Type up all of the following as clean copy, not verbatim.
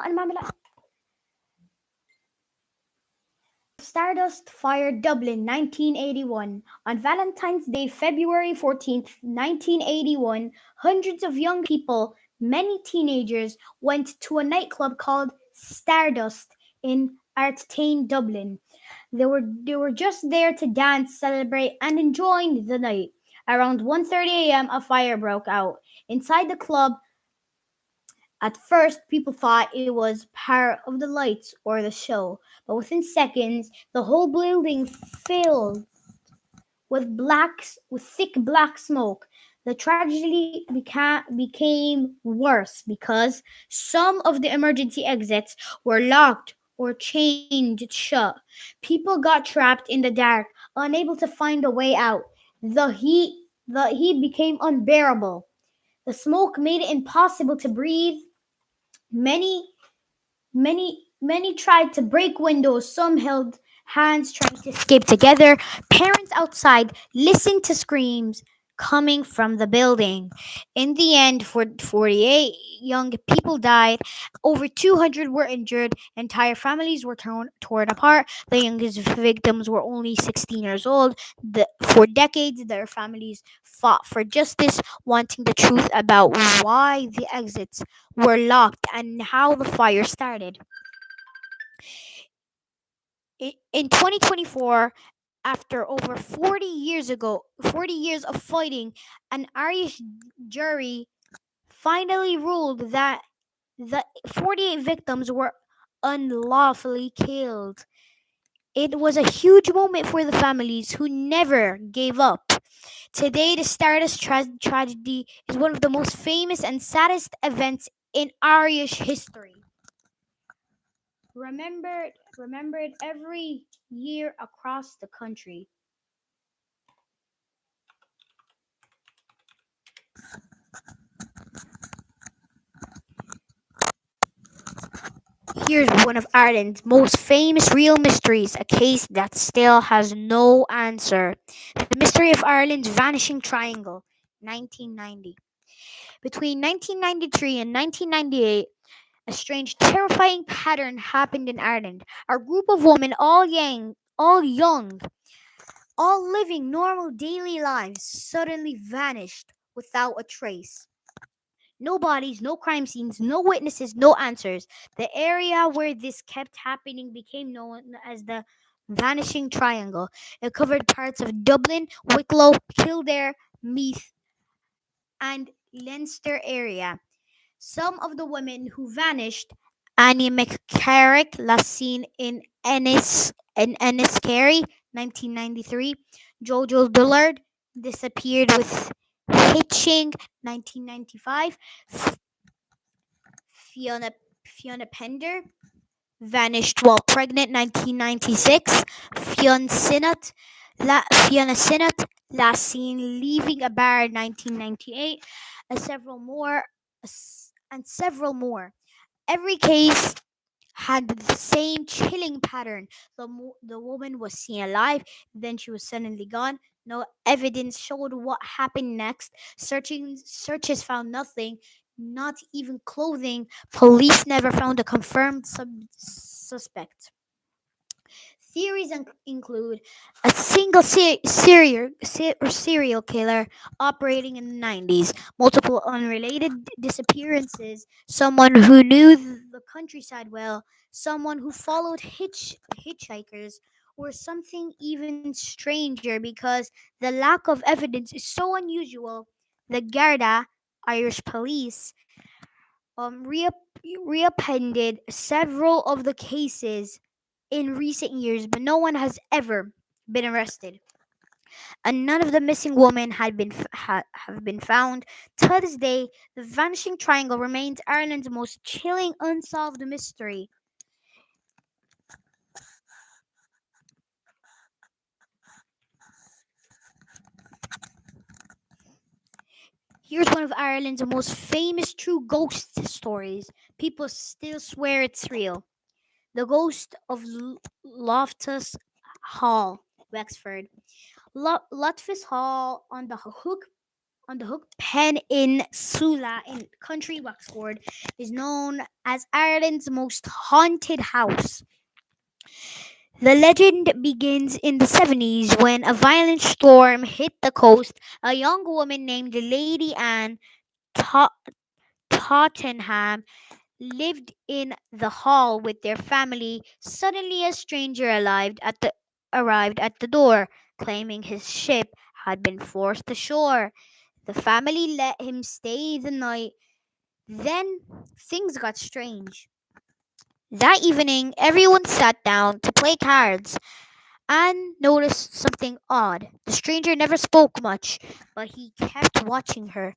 أنا ما أعمل Stardust Fire Dublin 1981. On Valentine's Day, February 14th, 1981, hundreds of young people, many teenagers, went to a nightclub called Stardust in Artane, Dublin. They were just there to dance, celebrate, and enjoy the night. Around 1:30 a.m., a fire broke out. Inside the club, at first, people thought it was part of the lights or the show, but within seconds, the whole building filled with thick black smoke. The tragedy became worse because some of the emergency exits were locked or chained shut. People got trapped in the dark, unable to find a way out. The heat became unbearable. The smoke made it impossible to breathe. Many tried to break windows, some held hands trying to escape together. Parents outside listened to screams coming from the building. In the end, 48 young people died, over 200 were injured, entire families were torn apart. The youngest victims were only 16 years old. For decades, their families fought for justice, wanting the truth about why the exits were locked and how the fire started. In 2024, after over 40 years of fighting, an Irish jury finally ruled that the 48 victims were unlawfully killed. It was a huge moment for the families who never gave up. Today, the Stardust tragedy is one of the most famous and saddest events in Irish history. Remembered every year across the country. Here's one of Ireland's most famous real mysteries, a case that still has no answer. The mystery of Ireland's vanishing triangle, 1990. Between 1993 and 1998, a strange, terrifying pattern happened in Ireland. A group of women, all young, all living normal daily lives, suddenly vanished without a trace. No bodies, no crime scenes, no witnesses, no answers. The area where this kept happening became known as the Vanishing Triangle. It covered parts of Dublin, Wicklow, Kildare, Meath, and Leinster area. Some of the women who vanished, Annie McCarrick, last seen in Enniskerry, 1993. Jojo Dillard disappeared with Hitching, 1995. Fiona Fiona Pender vanished while pregnant, 1996. Fiona Sinnott last seen leaving a bar, 1998. And several more. Every case had the same chilling pattern. The woman was seen alive, then she was suddenly gone. No evidence showed what happened next. Searches found nothing, not even clothing. Police never found a confirmed suspect. Theories include a single serial killer operating in the 90s, multiple unrelated disappearances, someone who knew the countryside well, someone who followed hitchhikers, or something even stranger because the lack of evidence is so unusual. The Garda, Irish police, reappended several of the cases in recent years, but no one has ever been arrested, and none of the missing women have been found. To this day, the Vanishing Triangle remains Ireland's most chilling unsolved mystery. Here's one of Ireland's most famous true ghost stories. People still swear it's real. The ghost of Loftus Hall, Wexford. Loftus Hall on the Hook on the Hook Peninsula in Country Wexford is known as Ireland's most haunted house. The legend begins in the 70s when a violent storm hit the coast. A young woman named Lady Anne Ta- Tottenham lived in the hall with their family. Suddenly, a stranger arrived at the door, claiming his ship had been forced ashore. The family let him stay the night. Then things got strange. That evening, everyone sat down to play cards and noticed something odd. The stranger never spoke much, but he kept watching her.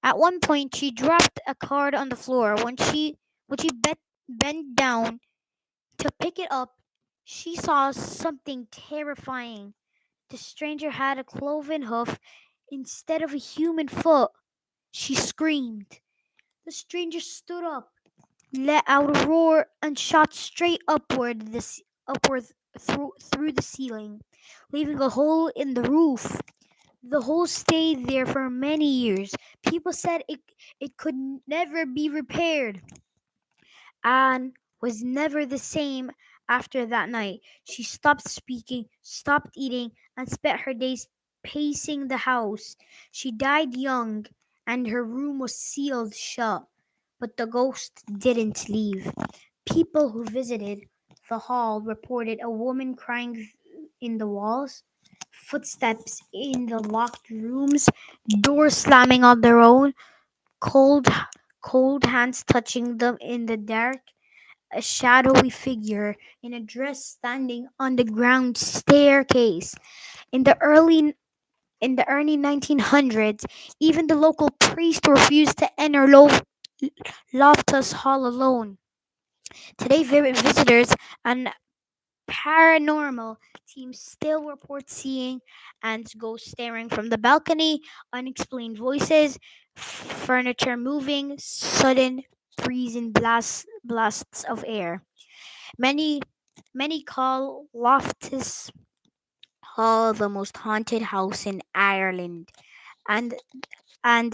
At one point, she dropped a card on the floor. When she bent down to pick it up, she saw something terrifying. The stranger had a cloven hoof instead of a human foot. She screamed. The stranger stood up, let out a roar, and shot straight upward through the ceiling, leaving a hole in the roof. The hole stayed there for many years. People said it could never be repaired. Anne was never the same after that night. She stopped speaking, stopped eating, and spent her days pacing the house. She died young, and her room was sealed shut. But the ghost didn't leave. People who visited the hall reported a woman crying in the walls, footsteps in the locked rooms, doors slamming on their own, cold cold hands touching them in the dark, a shadowy figure in a dress standing on the ground staircase. In the early 1900s, even the local priest refused to enter Loftus Hall alone. Today, visitors and paranormal teams still report seeing ants ghosts staring from the balcony, unexplained voices, furniture moving, sudden freezing blasts of air. Many many call Loftus Hall the most haunted house in Ireland, and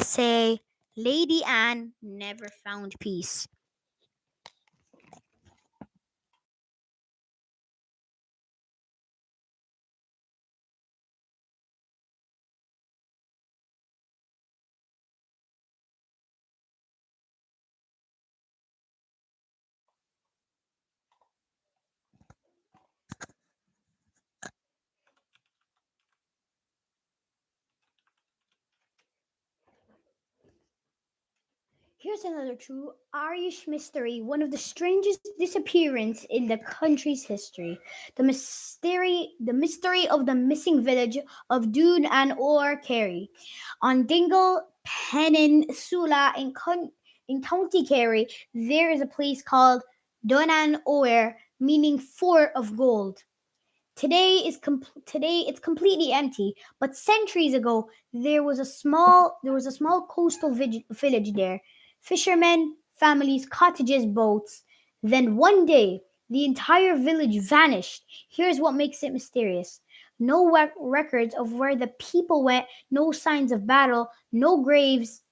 say Lady Anne never found peace. Here's another true Irish mystery, one of the strangest disappearances in the country's history. The mystery of the missing village of Doon and Or Kerry. On Dingle Peninsula in County Kerry, there is a place called Donan Oer, meaning fort of gold. Today it's completely empty, but centuries ago there was a small coastal village there. Fishermen, families, cottages, boats. Then one day the entire village vanished. Here's what makes it mysterious. No records of where the people went, no signs of battle, no graves,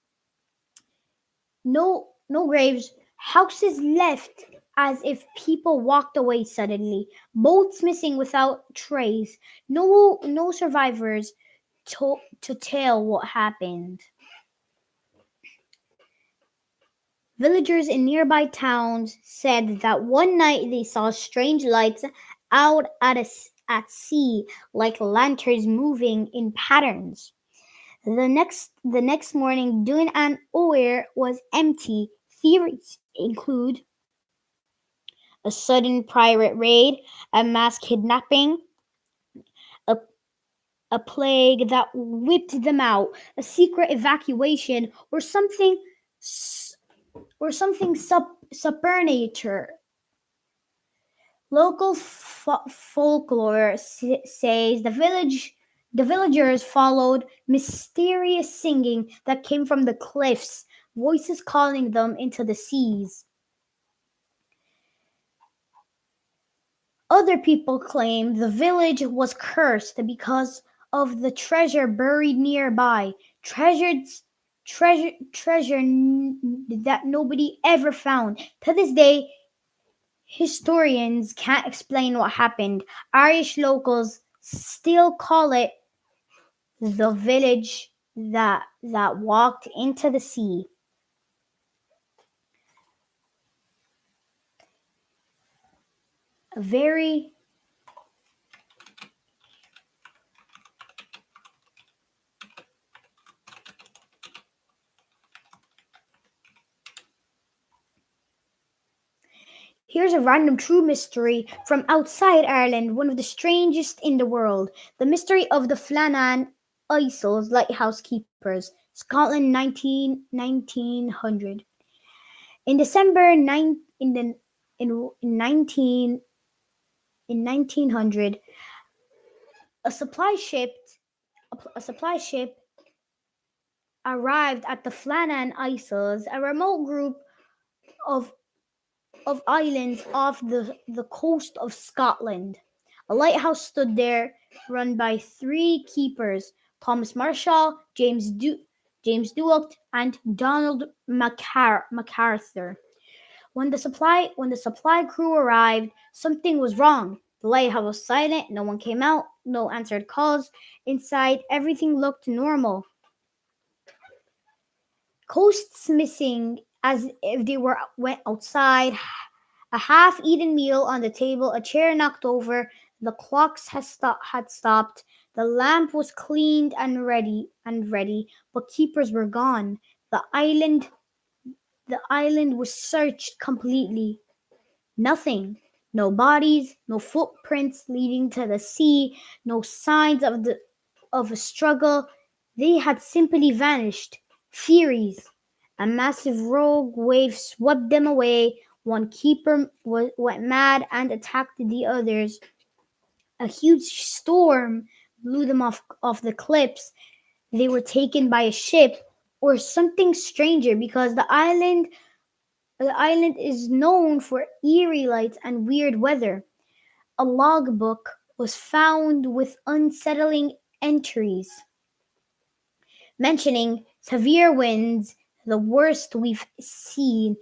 houses left as if people walked away suddenly, boats missing without trace, no survivors to tell what happened. Villagers in nearby towns said that one night they saw strange lights out at sea, like lanterns moving in patterns. The next morning, Dun and Oer was empty. Theories include a sudden pirate raid, a mass kidnapping, a, a plague that whipped them out, a secret evacuation, or something supernatural. Local folklore says the villagers followed mysterious singing that came from the cliffs, voices calling them into the seas. Other people claim the village was cursed because of the treasure buried nearby. treasured treasure that nobody ever found. To this day, historians can't explain what happened. Irish locals still call it the village that walked into the sea. A very Here's a random true mystery from outside Ireland, one of the strangest in the world. The mystery of the Flannan Isles lighthouse keepers, Scotland 1900. In December 9 in 1900, a supply ship a supply ship arrived at the Flannan Isles, a remote group of islands off the coast of Scotland. A lighthouse stood there, run by three keepers: Thomas Marshall, James Duacht, and Donald MacArthur. When the supply crew arrived, something was wrong. The lighthouse was silent, no one came out, no answered calls. Inside, everything looked normal. Coasts missing as if they went outside, a half-eaten meal on the table, a chair knocked over, the clocks had stopped, the lamp was cleaned and ready, but keepers were gone. The island was searched completely. Nothing. No bodies, no footprints leading to the sea, no signs of a struggle. They had simply vanished. Theories. A massive rogue wave swept them away. One keeper went mad and attacked the others. A huge storm blew them off the cliffs. They were taken by a ship or something stranger, because the island is known for eerie lights and weird weather. A logbook was found with unsettling entries mentioning severe winds, the worst we've seen,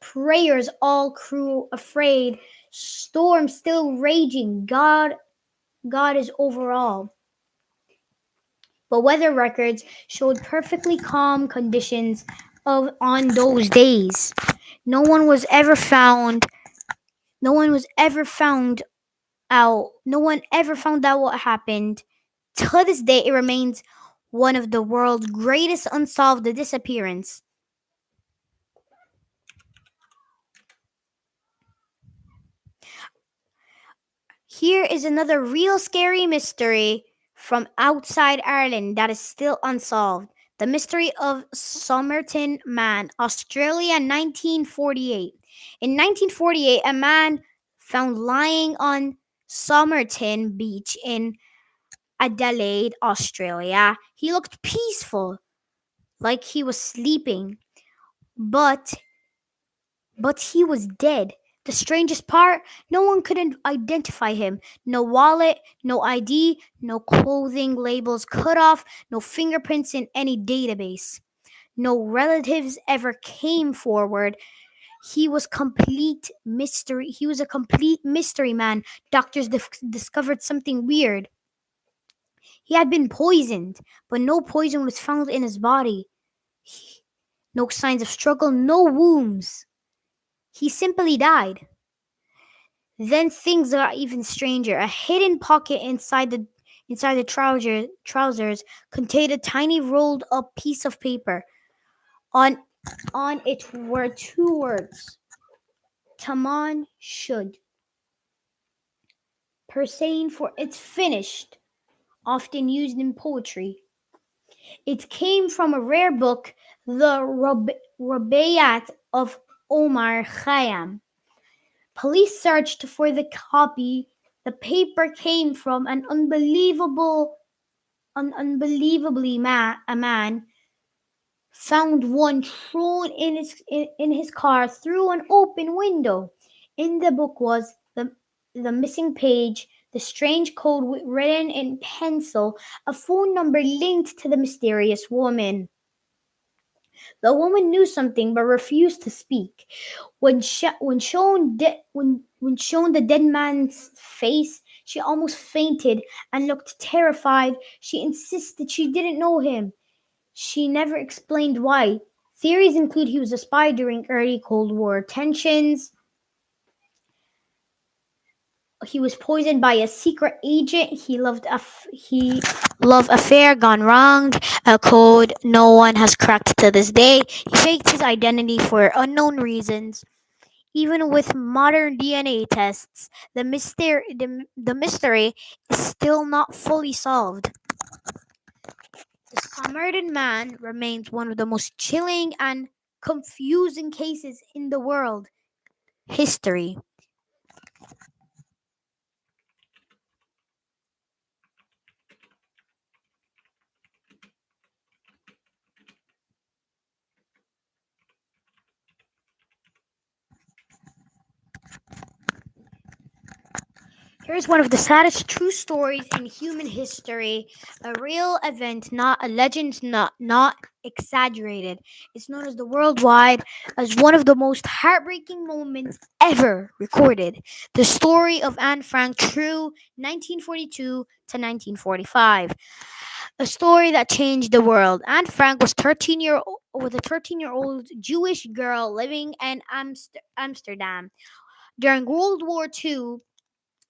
prayers all crew afraid, storm still raging, God is overall. But weather records showed perfectly calm conditions on those days. No one was ever found. No one was ever found out. No one ever found out what happened. To this day, it remains one of the world's greatest unsolved disappearances. Here is another real scary mystery from outside Ireland that is still unsolved. The mystery of Somerton Man, Australia, 1948. In 1948, a man found lying on Somerton Beach in Adelaide, Australia. He looked peaceful, like he was sleeping, but he was dead. The strangest part, no one could identify him. No wallet, no ID, no clothing labels cut off, no fingerprints in any database. No relatives ever came forward. He was a complete mystery man. Doctors discovered something weird. He had been poisoned, but no poison was found in his body. No signs of struggle, no wounds. He simply died. Then things got even stranger. A hidden pocket inside the trousers contained a tiny rolled up piece of paper. On it were two words: Taman should. Persane for it's finished, often used in poetry. It came from a rare book, the Rubaiyat of Omar Khayyam. Police searched for the copy. The paper came from a man found one thrown in his car through an open window. In the book was the missing page, the strange code written in pencil, a phone number linked to the mysterious woman. The woman knew something but refused to speak. When shown the dead man's face, she almost fainted and looked terrified. She insisted she didn't know him. She never explained why. Theories include he was a spy during early Cold War tensions. He was poisoned by a secret agent. He love affair gone wrong. A code no one has cracked to this day. He faked his identity for unknown reasons. Even with modern DNA tests, the mystery is still not fully solved. The Samaritan Man remains one of the most chilling and confusing cases in the world history. Here's one of the saddest true stories in human history, a real event, not a legend, not exaggerated. It's known as the worldwide as one of the most heartbreaking moments ever recorded. The story of Anne Frank, true 1942 to 1945. A story that changed the world. Anne Frank was a 13-year-old Jewish girl living in Amsterdam during World War II.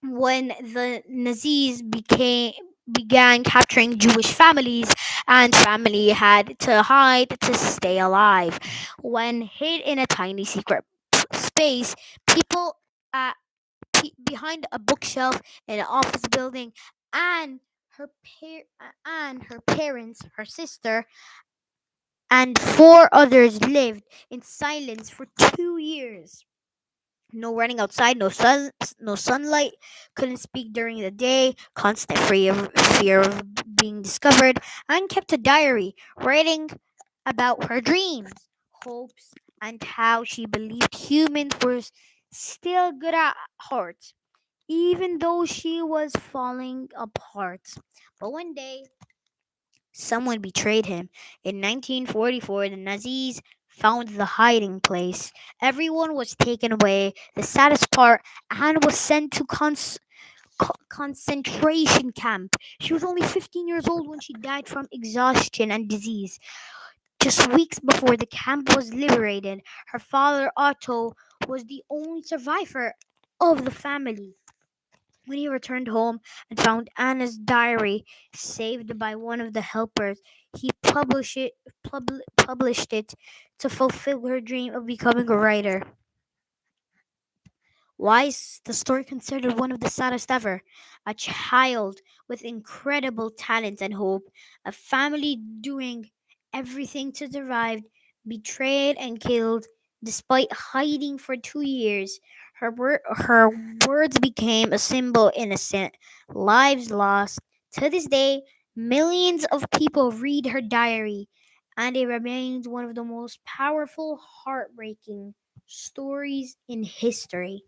When the Nazis became began capturing Jewish families, and family had to hide to stay alive. When hid in a tiny secret space, people uh, behind a bookshelf in an office building, and her parents, her sister, and four others lived in silence for 2 years. No running outside, no sunlight. Couldn't speak during the day. Constant fear of being discovered. And kept a diary, writing about her dreams, hopes, and how she believed humans were still good at heart, even though she was falling apart. But one day, someone betrayed him. In 1944, the Nazis found the hiding place. Everyone was taken away. The saddest part, Anne was sent to concentration camp. She was only 15 years old when she died from exhaustion and disease. Just weeks before the camp was liberated, her father Otto was the only survivor of the family. When he returned home and found Anna's diary saved by one of the helpers, he published it to fulfill her dream of becoming a writer. Why is the story considered one of the saddest ever? A child with incredible talent and hope, a family doing everything to survive, betrayed and killed despite hiding for 2 years. Her words became a symbol innocent, lives lost. To this day, millions of people read her diary, and it remains one of the most powerful, heartbreaking stories in history.